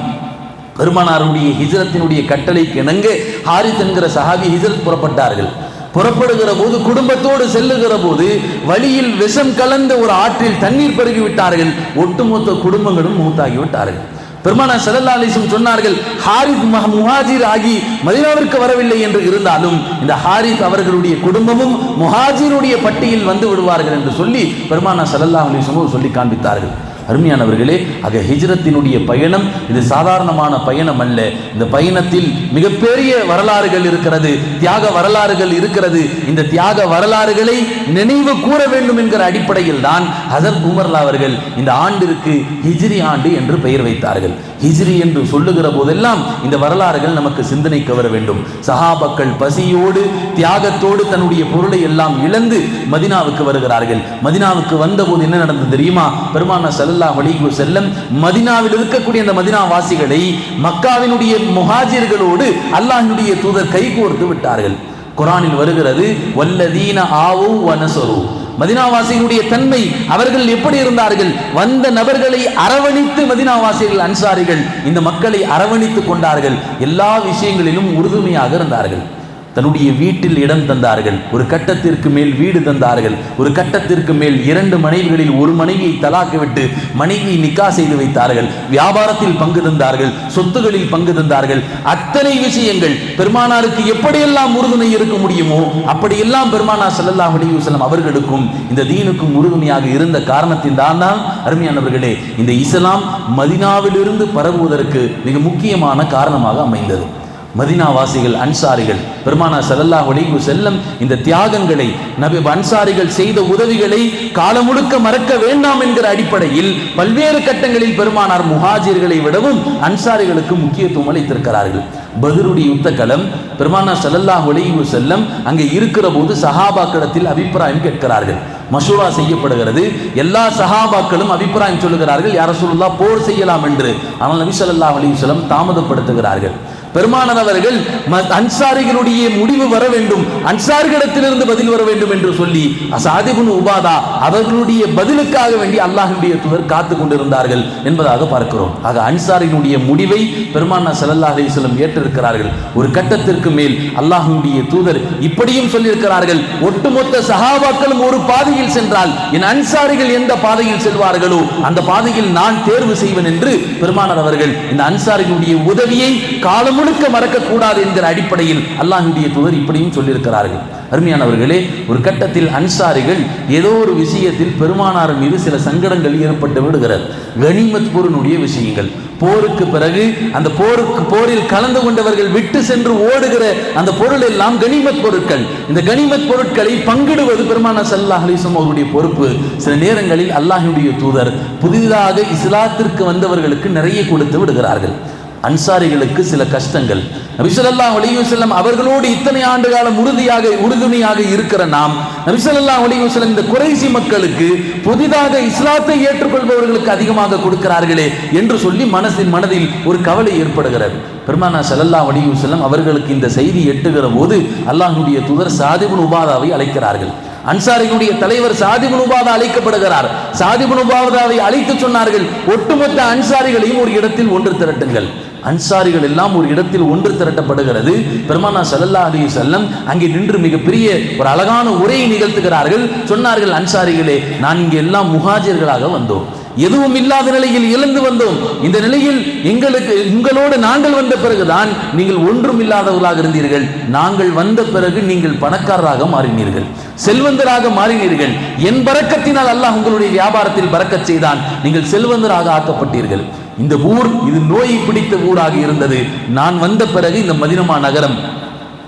பெருமானாருடைய ஹிஜ்ரத்தினுடைய கட்டளைக்கு இணங்க ஹாரித் என்கிற சஹாபி ஹிஜ்ரத் புறப்பட்டார்கள். புறப்படுகிற போது குடும்பத்தோடு செல்லுகிற போது வழியில் விஷம் கலந்த ஒரு ஆற்றில் தண்ணீர் பருகி விட்டார்கள். ஒட்டுமொத்த குடும்பங்களும் மூத்தாகி விட்டார்கள். பெருமானார் ஸல்லல்லாஹு அலைஹி வஸல்லம் சொன்னார்கள், ஹாரித் முஹாஜிர் ஆகி மதீனாவிற்கு வரவில்லை என்று இருந்தாலும் இந்த ஹாரித் அவர்களுடைய குடும்பமும் முஹாஜிருடைய பட்டியல் வந்து விடுவார்கள் என்று சொல்லி பெருமானார் ஸல்லல்லாஹு அலைஹி வஸல்லம் சொல்லி காண்பித்தார்கள். அருமையானவர்களே, ஆக ஹிஜ்ரத்தினுடைய பயணம் இது சாதாரணமான பயணம் அல்ல. இந்த பயணத்தில் மிகப்பெரிய வரலாறுகள் இருக்கிறது, தியாக வரலாறுகள் இருக்கிறது. இந்த தியாக வரலாறுகளை நினைவு கூற வேண்டும் என்கிற அடிப்படையில் தான் ஹஸரத் உமர் அவர்கள் இந்த ஆண்டிற்கு ஹிஜ்ரி ஆண்டு என்று பெயர் வைத்தார்கள். ஹிஜ்ரி என்று சொல்லுகிற போதெல்லாம் இந்த வரலாறுகள் நமக்கு சிந்தனைக்கு வர வேண்டும். சஹாபாக்கள் பசியோடு தியாகத்தோடு தன்னுடைய பொருளை எல்லாம் இழந்து மதீனாவுக்கு வருகிறார்கள். மதீனாவுக்கு வந்தபோது என்ன நடந்தது தெரியுமா? பெருமானார் ஸல்லல்லாஹு அலைஹி வஸல்லம் மதீனாவில் இருக்கக்கூடிய அந்த மதீனா வாசிகளை மக்காவினுடைய முஹாஜிர்களோடு அல்லாஹ்வுடைய தூதர் கைகோர்த்து விட்டார்கள். குர்ஆனில் வருகிறது, வல்லதீன ஆவு வனஸரு. மதீனாவாசிகளுடைய தன்மை, அவர்கள் எப்படி இருந்தார்கள்? வந்த நபர்களை அரவணைத்து மதீனாவாசிகள் அன்சாரிகள் இந்த மக்களை அரவணைத்து கொண்டார்கள். எல்லா விஷயங்களிலும் உறுதுணையாக இருந்தார்கள். தன்னுடைய வீட்டில் இடம் தந்தார்கள், ஒரு கட்டத்திற்கு மேல் வீடு தந்தார்கள், ஒரு கட்டத்திற்கு மேல் 2 மனைவிகளில் ஒரு மனைவியை தலாக்கு விட்டு மனைவியை நிக்கா செய்து வைத்தார்கள். வியாபாரத்தில் பங்கு தந்தார்கள், சொத்துகளில் பங்கு தந்தார்கள். அத்தனை விஷயங்கள் பெருமானாருக்கு எப்படியெல்லாம் உறுதுணை இருக்க முடியுமோ அப்படியெல்லாம் பெருமானார் ஸல்லல்லாஹு அலைஹி வஸல்லம் அவர்களுக்கும் இந்த தீனுக்கும் உறுதுணையாக இருந்த காரணத்தின் தான் அருமையானவர்களே இந்த இஸ்லாம் மதீனாவிலிருந்து பரவுவதற்கு மிக முக்கியமான காரணமாக அமைந்தது. மதீனாவாசிகள் அன்சாரிகள் பெருமானார் ஸல்லல்லாஹு அலைஹி வஸல்லம் இந்த தியாகங்களை நபி அன்சாரிகள் செய்த உதவிகளை காலம் முழுக்க மறக்க வேண்டாம் என்கிற அடிப்படையில் பல்வேறு கட்டங்களில் பெருமானார் முஹாஜிர்களை விடவும் அன்சாரிகளுக்கு முக்கியத்துவம் அளித்திருக்கிறார்கள். பத்ருடைய யுத்த களம், பெருமானார் ஸல்லல்லாஹு அலைஹி வஸல்லம் அங்கே இருக்கிற போது சஹாபாக்களிடத்தில் அபிப்பிராயம் கேட்கிறார்கள். மஷூரா செய்யப்படுகிறது. எல்லா சஹாபாக்களும் அபிப்பிராயம் சொல்லுகிறார்கள், யா ரசூலுல்லாஹ் போர் செய்யலாம் என்று. ஆனால் நபி ஸல்லல்லாஹு அலைஹி வஸல்லம் தாமதப்படுத்துகிறார்கள். பெருமானார் அவர்கள் அன்சாரிகளுடைய முடிவு வர வேண்டும், அன்சாரிகளிடத்திலிருந்து பதில் வர வேண்டும் என்று சொல்லி அஸாத் இப்னு உபாதா அவர்களுடைய பதிலுக்காக வேண்டி அல்லாஹ்வுடைய தூதர் காத்து கொண்டிருந்தார்கள் என்பதாக பார்க்கிறோம். ஆக அன்சாரிகளுடைய முடிவை பெருமானார் ஸல்லல்லாஹு அலைஹி வஸல்லம் ஏற்றிருக்கிறார்கள். ஒரு கட்டத்திற்கு மேல் அல்லாஹ்வுடைய தூதர் இப்படியும் சொல்லியிருக்கிறார்கள், ஒட்டுமொத்த சஹாபாக்களும் ஒரு பாதையில் சென்றால் என் அன்சாரிகள் எந்த பாதையில் செல்வார்களோ அந்த பாதையில் நான் தேர்வு செய்வேன் என்று பெருமானார் அவர்கள் இந்த அன்சாரிகளுடைய உதவியை காலம் முழுக்க மறக்க கூடாது என்கிற அடிப்படையில் அல்லாஹ்வுடைய தூதர் இப்படியும் சொல்லியிருக்கிறார்கள். அருமையானவர்களே, ஒரு கட்டத்தில் அன்சாரிகள் ஏதோ ஒரு விஷயத்தில் பெருமானார் மீது சில சங்கடங்கள் ஏற்பட்டு விடுகிறது. கனிமத் பொருளுடைய விஷயங்கள், போருக்கு பிறகு அந்த போரில் கலந்து கொண்டவர்கள் விட்டு சென்று ஓடுகிற அந்த பொருள் எல்லாம் கனிமத் பொருட்கள். இந்த கனிமத் பொருட்களை பங்கிடுவது பெருமானார் ஸல்லல்லாஹு அலைஹி வஸல்லம் அவருடைய பொறுப்பு. சில நேரங்களில் அல்லாஹ்வுடைய தூதர் புதிதாக இஸ்லாத்திற்கு வந்தவர்களுக்கு நிறைய கொடுத்து விடுகிறார்கள். அன்சாரிகளுக்கு சில கஷ்டங்கள். நபி ஸல்லல்லாஹு அலைஹி வஸல்லம் அவர்களோடு இத்தனை ஆண்டு காலம் உறுதுணையாக இருக்கிற நாம், நபி ஸல்லல்லாஹு அலைஹி வஸல்லம் இந்த குறைசி மக்களுக்கு புதிதாக இஸ்லாத்தை ஏற்றுக்கொள்பவர்களுக்கு அதிகமாக கொடுக்கிறார்களே என்று சொல்லி மனதில் ஒரு கவலை ஏற்படுகிறது. பெருமானார் ஸல்லல்லாஹு அலைஹி வஸல்லம் அவர்களுக்கு இந்த செய்தி எட்டுகிற போது அல்லாஹ்வுடைய தூதர் சாத் இப்னு உபாதாவை அழைக்கிறார்கள். அன்சாரிகளுடைய தலைவர் சாத் இப்னு உபாதா அழைக்கப்படுகிறார். சாத் இப்னு உபாதாவை அழைத்து சொன்னார்கள், ஒட்டுமொத்த அன்சாரிகளையும் ஒரு இடத்தில் ஒன்று திரட்டுங்கள். அன்சாரிகள் எல்லாம் ஒரு இடத்தில் ஒன்று திரட்டப்படுகிறது. பெருமானார் ஸல்லல்லாஹு அலைஹி வஸல்லம் அங்கே நின்று மிகப்பெரிய ஒரு அழகான உரையை நிகழ்த்துகிறார்கள். சொன்னார்கள், அன்சாரிகளே, நான் இங்கே எல்லாம் முஹாஜிர்களாக வந்தோம், எதுவும் இல்லாத நிலையில் இழந்து வந்தோம். இந்த நிலையில் உங்களோடு நாங்கள் வந்த பிறகுதான் நீங்கள் ஒன்றும் இல்லாதவர்களாக இருந்தீர்கள். நாங்கள் வந்த பிறகு நீங்கள் பணக்காரராக மாறினீர்கள், செல்வந்தராக மாறினீர்கள். என் பரக்கத்தினால் அல்லாஹ் உங்களுடைய வியாபாரத்தில் பரக்கச் செய்தான், நீங்கள் செல்வந்தராக ஆக்கப்பட்டீர்கள். இந்த ஊர் இது நோய் பிடித்த ஊராக இருந்தது. நான் வந்த பிறகு இந்த மதீனா நகரம்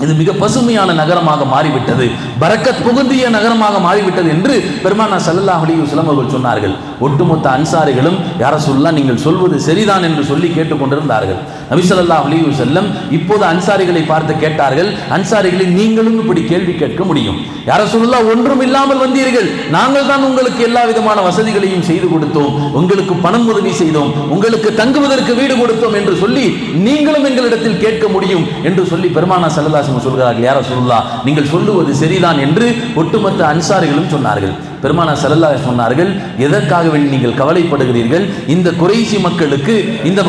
இது மிக பசுமையான நகரமாக மாறிவிட்டது, பரக்கத் புகுந்திய நகரமாக மாறிவிட்டது என்று பெருமானார் ஸல்லல்லாஹு அலைஹி வஸல்லம் அவர்கள் சொன்னார்கள். ஒட்டுமொத்த அன்சாரிகளும் யா ரசூலுல்லாஹ் நீங்கள் சொல்வது சரிதான் என்று சொல்லி கேட்டுக்கொண்டிருந்தார்கள். நபி ஸல்லல்லாஹு அலைஹி வஸல்லம் இப்போது அன்சாரிகளை பார்த்து கேட்டார்கள், அன்சாரிகளை நீங்களும் இப்படி கேள்வி கேட்க முடியும்? யா ரசூலுல்லாஹ் ஒன்றும் இல்லாமல் வந்தீர்கள், நாங்கள் தான் உங்களுக்கு எல்லா விதமான வசதிகளையும் செய்து கொடுத்தோம், உங்களுக்கு பணம் உதவி செய்தோம், உங்களுக்கு தங்குவதற்கு வீடு கொடுத்தோம் என்று சொல்லி நீங்களும் எங்களிடத்தில் கேட்க முடியும் என்று சொல்லி பெருமானார் ஸல்லல்லாஹு அலைஹி வஸல்லம் சொல்கிறார்கள், யா ரசூலுல்லாஹ் நீங்கள் சொல்லுவது சரிதான் என்று ஒட்டுமொத்த அன்சாரிகளும் சொன்னார்கள். பெருமானார் ஸல்லல்லாஹு அலைஹி வஸல்லம் சொன்னார்கள், எதற்காக நீங்கள் கவலைப்படுகிறீர்கள்? இந்த குறைசி மக்களுக்கு, இந்த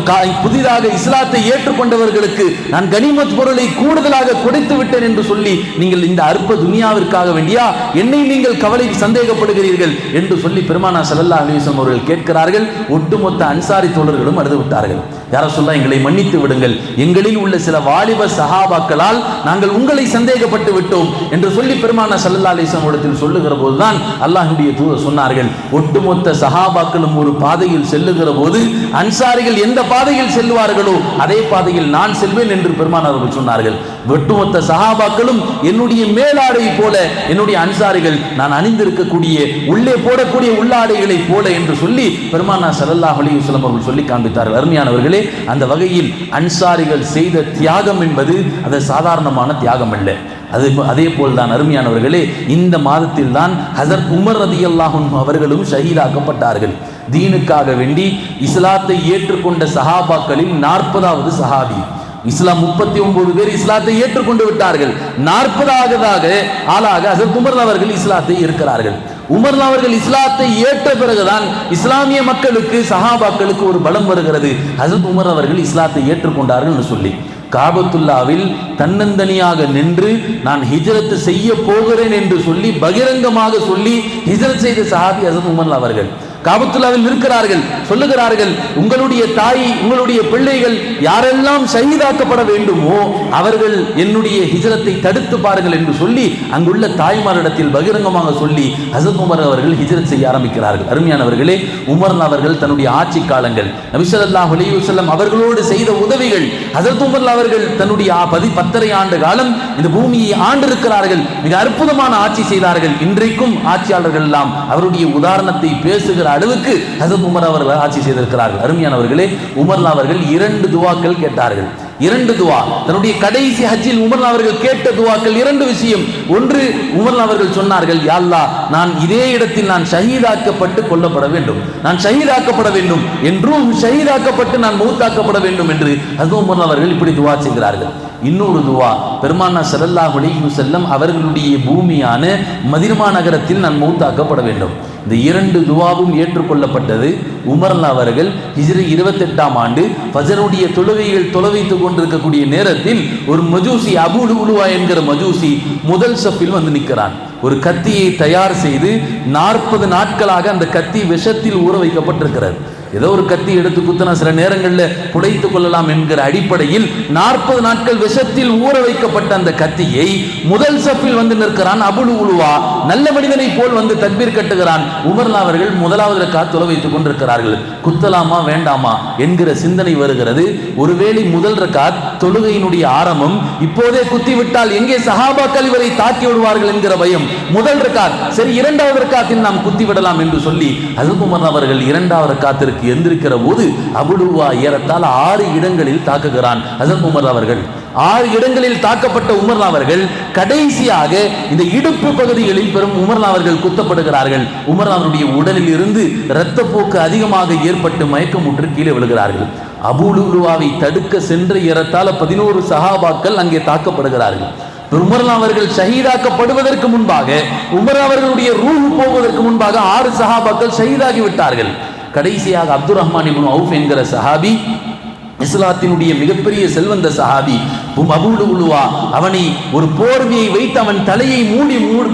புதிதாக இஸ்லாத்தை ஏற்றுக்கொண்டவர்களுக்கு நான் கனிமத் பொருளை கூடுதலாக கொடுத்து விட்டேன் என்று சொல்லி நீங்கள் இந்த அற்ப துனியாவிற்காக வேண்டியா என்னை நீங்கள் சந்தேகப்படுகிறீர்கள் என்று சொல்லி பெருமானார் ஸல்லல்லாஹு அலைஹி வஸல்லம் அவர்கள் கேட்கிறார்கள். ஒட்டுமொத்த அன்சாரி தோழர்களும் அழுது விட்டார்கள். யா ரசூலுல்லாஹ் எங்களை மன்னித்து விடுங்கள், எங்களில் உள்ள சில வாலிப சஹாபாக்களால் நாங்கள் உங்களை சந்தேகப்பட்டு விட்டோம் என்று சொல்லி பெருமானார் ஸல்லல்லாஹு அலைஹி வஸல்லம் இடத்தில் சொல்லுகிற போதுதான் அல்லாஹ்வுடைய தூதர் சொன்னார்கள், ஒட்டுமொத்த சஹாபாக்களும் ஒரு பாதையில் செல்லுகிற போது அன்சாரிகள் எந்த பாதையில் செல்வார்களோ அதே பாதையில் நான் செல்வேன் என்று பெருமானார் அவர்கள் சொன்னார்கள். ஒட்டுமொத்த சஹாபாக்களும் என்னுடைய மேலாடை போல என்னுடைய அன்சாரிகள் நான் அணிந்திருக்கக்கூடிய உள்ளே போடக்கூடிய உள்ளாடைகளை போல என்று சொல்லி பெருமானார் ஸல்லல்லாஹு அலைஹி வஸல்லம் அவர்கள் சொல்லி காண்பித்தார்கள். அருமையானவர்களே, அந்த வகையில் அன்சாரிகள் செய்த தியாகம் என்பது அது சாதாரணமான தியாகம் அல்ல. அதே போல்தான் அருமையானவர்களே, இந்த மாதத்தில் தான் ஹஸரத் உமர் ரலியல்லாஹு அன்ஹு அவர்களும் ஷஹீதாக்கப்பட்டார்கள். தீனுக்காக வேண்டி இஸ்லாத்தை ஏற்றுக்கொண்ட சஹாபாக்களில் 40வது சஹாபி. இஸ்லாம் 39 பேர் இஸ்லாத்தை ஏற்றுக்கொண்டு விட்டார்கள். 40வது ஆளாக ஹஸரத் உமர் அவர்கள் இஸ்லாத்தை ஏற்கிறார்கள். உமர் அவர்கள் இஸ்லாத்தை ஏற்ற பிறகுதான் இஸ்லாமிய மக்களுக்கு, சஹாபாக்களுக்கு ஒரு பலம் வருகிறது. ஹஸரத் உமர் அவர்கள் இஸ்லாத்தை ஏற்றுக்கொண்டார்கள் என்று சொல்லி காபத்துல்லாவில் தன்னந்தனியாக நின்று நான் ஹிஜ்ரத் செய்ய போகிறேன் என்று சொல்லி பகிரங்கமாக சொல்லி ஹிஜ்ரத் செய்த சஹாபி ஹஸரத் உமர் அவர்கள். காபத்துல்லாவில் இருக்கிறார்கள், சொல்லுகிறார்கள், உங்களுடைய தாய், உங்களுடைய பிள்ளைகள் யாரெல்லாம் ஷஹீதாக்கப்பட வேண்டுமோ அவர்கள் என்னுடைய ஹிஜ்ரத்தை தடுத்து பாருங்கள் என்று சொல்லி அங்குள்ள தாய்மாரிடத்தில் பகிரங்கமாக சொல்லி ஹஸரத் உமர் அவர்கள் ஹிஜ்ரத் செய்ய ஆரம்பிக்கிறார்கள். அருமையானவர்களே, உமர் அவர்கள் தன்னுடைய ஆட்சி காலங்கள், நபி ஸல்லல்லாஹு அலைஹி வஸல்லம் அவர்களோடு செய்த உதவிகள், ஹஸரத் உமர் அவர்கள் தன்னுடைய 10 ஆண்டு காலம் இந்த பூமியை ஆண்டிருக்கிறார்கள். மிக அற்புதமான ஆட்சி செய்தார்கள். இன்றைக்கும் ஆட்சியாளர்கள் எல்லாம் அவருடைய உதாரணத்தை பேசுகிற அளவுக்கு ஹஸரத் உமர் அவர்கள் ஆட்சி செய்திருக்கிறார்கள். அருமையானவர்களே, உமர் அவர்கள் 2 துவாக்கள் கேட்டார்கள். 2 துவா, தன்னுடைய கடைசி ஹஜ்ஜில் உமர் அவர்கள் கேட்ட துவாக்கள் 2 விஷயம். ஒன்று, உமர் அவர்கள் சொன்னார்கள், யா அல்லாஹ், நான் இதே இடத்தில் நான் ஷஹீதாக்கப்பட்டு கொல்லப்பட வேண்டும், நான் ஷஹீதாக்கப்பட வேண்டும் என்றும் ஷஹீதாக்கப்பட்டு நான் மௌத்தாக்கப்பட வேண்டும் என்று ஹஸரத் உமர் அவர்கள் இப்படி துவா செய்கிறார்கள். இன்னொரு துவா, பெருமானார் ஸல்லல்லாஹு அலைஹி வஸல்லம் அவர்களுடைய பூமியான மதீனா நகரத்தில் நான் மௌத்தாக்கப்பட வேண்டும். இந்த 2 துவாவும் ஏற்றுக்கொள்ளப்பட்டது. உமர் அவர்கள் ஹிஜ்ரி 28ஆம் ஆண்டு ஃபஜ்ருடைய தொழுகைகள் தொலைவைத்துக் கொண்டிருக்கக்கூடிய நேரத்தில் ஒரு மஜூசி, அபூ லுலுவா என்கிற மஜூசி முதல் ஸஃபில் வந்து நிற்கிறான். ஒரு கத்தியை தயார் செய்து 40 நாட்களாக அந்த கத்தி விஷத்தில் ஊற வைக்கப்பட்டிருக்கிறது. ஏதோ ஒரு கத்தி எடுத்து குத்தினா சில நேரங்களில் புடைத்துக் கொள்ளலாம் என்கிற அடிப்படையில் 40 நாட்கள் விஷத்தில் ஊற வைக்கப்பட்ட அந்த கத்தியை முதல் ஸஃபில் வந்து நிற்கிறான் அபூ லுலுவா. நல்ல மனிதனை போல் வந்து தக்பீர் கட்டுகிறான். உமர் அவர்கள் முதலாவது ரக்காத் தொலை வைத்துக் கொண்டிருக்கிறார்கள். குத்தலாமா வேண்டாமா என்கிற சிந்தனை வருகிறது. ஒருவேளை முதல் ரக்காத் தொழுகையினுடைய ஆரம்பம், இப்போதே குத்திவிட்டால் எங்கே சஹாபாக்கள் இவரை தாக்கி விடுவார்கள் என்கிற பயம். முதல் ரக்காத் சரி, 2வது ரக்காத்தில் நாம் குத்தி விடலாம் என்று சொல்லி ஹஸரத் உமர் அவர்கள் 2வது ரக்காத்திற்கு எந்திருக்கிற போது அபுலுவா ஏறத்தால் 6 இடங்களில் தாக்குகிறான் ஹஸரத் உமர் அவர்கள். 6 இடங்களில் தாக்கப்பட்ட உமர் அவர்கள் கடைசியாக இந்த இடுப்பு பகுதிகளில் பெரும் உமர் அவர்கள் குத்தப்படுகிறார்கள். உமர் அவருடைய உடலில் இருந்து இரத்தப்போக்கு அதிகமாக ஏற்பட்டு மயக்கமுற்று கீழே விழுகிறார்கள். அபூ லுலுவாவை தடுக்க சென்று ஏறத்தாழ 11 சஹாபாக்கள் அங்கே தாக்கப்படுகிறார்கள். உமர் அவர்கள் ஷஹீதாக்கப்படுவதற்கு முன்பாக, உமர் அவர்களுடைய ரூஹ் போவதற்கு முன்பாக 6 சஹாபாக்கள் ஷஹீதாகி விட்டார்கள். கடைசியாக அப்துர் ரஹ்மான் இப்னு அவுஃப் என்கிற சஹாபி, இஸ்லாத்தினுடைய மிகப்பெரிய செல்வந்த சஹாபி, அபூ லுலுவா, அவனை ஒரு போர்வையை வைத்து அவன் தலையை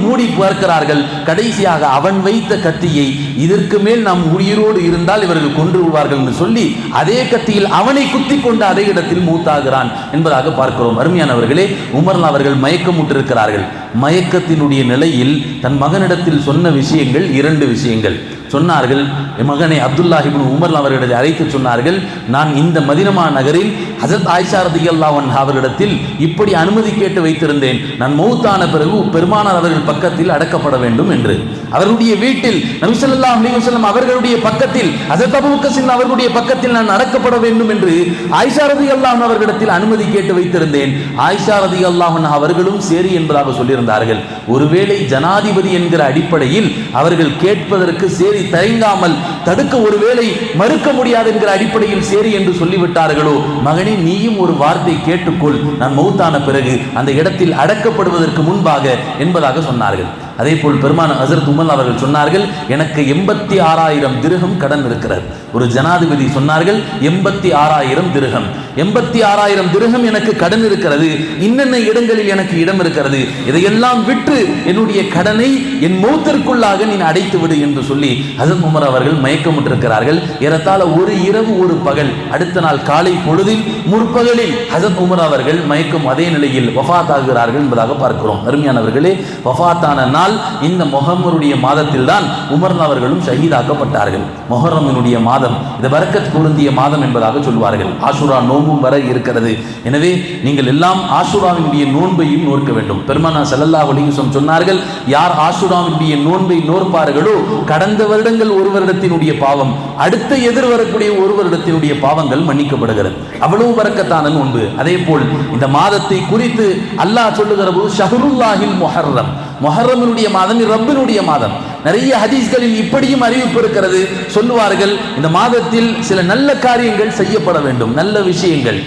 மூடி பார்க்கிறார்கள். கடைசியாக அவன் வைத்த கத்தியை, இதற்கு மேல் நாம் உயிரோடு இருந்தால் இவர்கள் கொன்று விடுவார்கள் என்று சொல்லி அதே கத்தியில் அவனை குத்தி கொண்டு அதே இடத்தில் மூத்தாகிறான் என்பதாக பார்க்கிறோம். அருமையானவர்களே, உமர் அவர்கள் மயக்கமுற்றிருக்கிறார்கள். மயக்கத்தினுடைய நிலையில் தன் மகனிடத்தில் சொன்ன விஷயங்கள் 2 விஷயங்கள் சொன்னார்கள். என் மகனை அப்துல்லாஹ் இப்னு உமர் அவர்களிடத்தில் அழைத்து சொன்னார்கள், நான் இந்த மதீனா நகரில் ஹஸரத் ஆயிஷா ரலியல்லாஹு அன்ஹா அவர்களிடத்தில் இப்படி அனுமதி கேட்டு வைத்திருந்தேன், நான் மௌத்தான பிறகு பெருமானார் அவர்கள் பக்கத்தில் அடக்கப்பட வேண்டும் என்று. அவர்களுடைய வீட்டில் நபி ஸல்லல்லாஹு அலைஹி வஸல்லம் அவர்களுடைய பக்கத்தில், ஹஸரத் அபூபக்கர் சித்திக் அவர்களுடைய பக்கத்தில் நான் அடக்கப்பட வேண்டும் என்று ஆயிஷா ரலியல்லாஹு அன்ஹா அவர்களிடத்தில் அனுமதி கேட்டு வைத்திருந்தேன். ஆயிஷா ரலியல்லாஹு அன்ஹா அவர்களும் சரி என்பதாக சொல்லியிருந்தார்கள். ஒருவேளை ஜனாதிபதி என்கிற அடிப்படையில் அவர்கள் கேட்பதற்கு சரி தயங்காமல் தடுக்க ஒருவேளை மறுக்க முடியாது என்கிற அடிப்படையில் சரி என்று சொல்லிவிட்டார்களோ, மகனே நீயும் ஒரு வார்த்தை கேட்டுக்கொள், நான் மௌத்தான பிறகு அந்த இடத்தில் அடக்கப்படுவதற்கு முன்பாக என்பதாக சொன்னார்கள். அதே போல் பெருமான் ஹஸரத் உமர் அவர்கள் சொன்னார்கள், எனக்கு 86,000 திர்ஹம் கடன் இருக்கிறது. ஒரு ஜனாதிபதி சொன்னார்கள் 86,000 திர்ஹம், 86,000 திர்ஹம் எனக்கு கடன் இருக்கிறது, இன்னென்ன இடங்களில் எனக்கு இடம் இருக்கிறது, இதையெல்லாம் விட்டு என்னுடைய கடனை என் மௌத்திற்குள்ளாக நீ அடைத்து விடு என்று சொல்லி ஹஸரத் உமர் அவர்கள் மயக்கமுற்றிருக்கிறார்கள். ஏறத்தாழ ஒரு இரவு ஒரு பகல், அடுத்த நாள் காலை பொழுதில் முற்பகலில் ஹஸரத் உமர் அவர்கள் மயக்கம் அதே நிலையில் வஃபாத் ஆகிறார்கள் என்பதாக பார்க்கிறோம். அருமையானவர்களே, வஃபாத்தான நாள் இந்த முஹர்ரமுடைய மாதத்தில் தான் உமர் அவர்களும் ஷஹீதாக்கப்பட்டார்கள். முஹர்ரமினுடைய மாதம் இது பரக்கத் பொருந்திய மாதம் என்பதாக சொல்வார்கள். ஆஷுரா நோன்பும் வர இருக்கிறது. எனவே நீங்கள் எல்லாம் ஆஷுராவினுடைய நோன்பையும் நோக்க வேண்டும். பெருமானார் ஸல்லல்லாஹு அலைஹி வஸல்லம் சொன்னார்கள், யார் ஆஷுராவினுடைய நோன்பை நோற்பார்களோ கடந்த வருடங்கள் ஒரு வருடத்தினுடைய பாவம், அடுத்த எதிர் வரக்கூடிய ஒரு வருடத்தினுடைய பாவங்கள் மன்னிக்கப்படுகிறது. அவ்வளவு பரக்கத்தான நோன்பு. அதே போல் இந்த மாதத்தை குறித்து அல்லாஹ் சொல்லுகிற போது ஷஹ்ருல்லாஹில் முஹர்ரம், முஹர்ரமினுடைய மாதம் ரப்பினுடைய மாதம். நிறைய ஹதீஸ்களில் இப்படியும் அறிவிப்பு இருக்கிறது. சொல்லுவார்கள், இந்த மாதத்தில் சில நல்ல காரியங்கள் செய்யப்பட வேண்டும். நல்ல விஷயங்கள்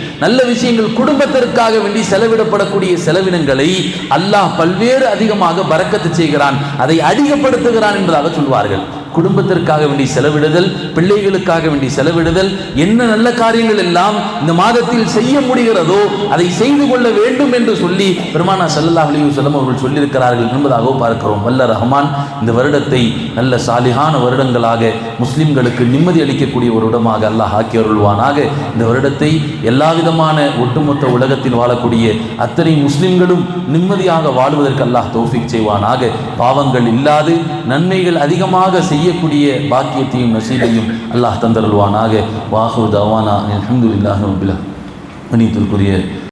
குடும்பத்திற்காக வேண்டி செலவிடப்படக்கூடிய செலவினங்களை அல்லாஹ் பல்வேறு அதிகமாக பரக்கத்து செய்கிறான், அதை அதிகப்படுத்துகிறான் என்பதாக சொல்வார்கள். குடும்பத்திற்காக வேண்டி செலவிடுதல், பிள்ளைகளுக்காக வேண்டி செலவிடுதல், என்ன நல்ல காரியங்கள் எல்லாம் இந்த மாதத்தில் செய்ய முடிகிறதோ அதை செய்து கொள்ள வேண்டும் என்று சொல்லி பெருமானார் ஸல்லல்லாஹு அலைஹி வஸல்லம் அவர்கள் சொல்லியிருக்கிறார்கள் என்பதாக பார்க்கிறோம். வல்ல ரஹ்மான் இந்த வருடத்தை நல்ல சாலிஹான வருடங்களாக முஸ்லிம்களுக்கு நிம்மதி அளிக்கக்கூடிய ஒரு இடமாக அல்லாஹ் ஆக்கி அருள்வானாக. இந்த வருடத்தை எல்லா விதமான ஒட்டுமொத்த உலகத்தில் வாழக்கூடிய அத்தனை முஸ்லிம்களும் நிம்மதியாக வாழ்வதற்கு அல்லாஹ் தௌஃபீக் செய்வானாக. பாவங்கள் இல்லாது நன்மைகள் அதிகமாக செய்யக்கூடிய பாக்கியத்தையும் நசீபையும் அல்லாஹ் தந்தருள்வானாக. வாஹு தவானா அல்ஹம்துலில்லாஹி ரப்பில் ஆலமீன்.